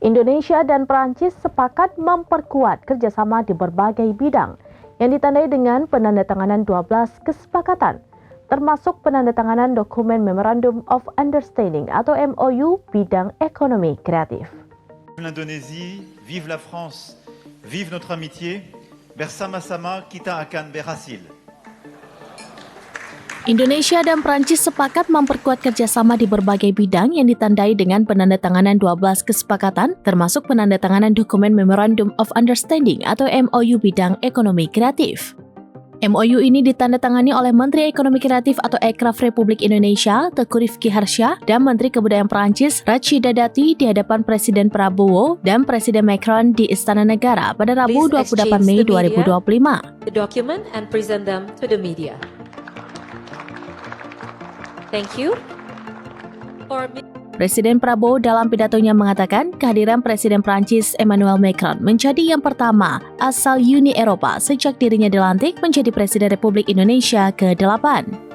Indonesia dan Perancis sepakat memperkuat kerjasama di berbagai bidang yang ditandai dengan penandatanganan 12 kesepakatan, termasuk penandatanganan dokumen Memorandum of Understanding atau MOU bidang ekonomi kreatif. L'Indonésie, vive la France, vive notre amitié, bersama-sama kita akan berhasil. Indonesia dan Perancis sepakat memperkuat kerjasama di berbagai bidang yang ditandai dengan penandatanganan 12 kesepakatan, termasuk penandatanganan dokumen Memorandum of Understanding atau MOU bidang ekonomi kreatif. MOU ini ditandatangani oleh Menteri Ekonomi Kreatif atau Ekraf Republik Indonesia, Teuku Rifki Harsha, dan Menteri Kebudayaan Perancis, Rachida Dati, di hadapan Presiden Prabowo dan Presiden Macron di Istana Negara pada Rabu 28 Mei 2025. The document and present them to the media. Thank you. Presiden Prabowo dalam pidatonya mengatakan kehadiran Presiden Prancis Emmanuel Macron menjadi yang pertama asal Uni Eropa sejak dirinya dilantik menjadi Presiden Republik Indonesia ke-8.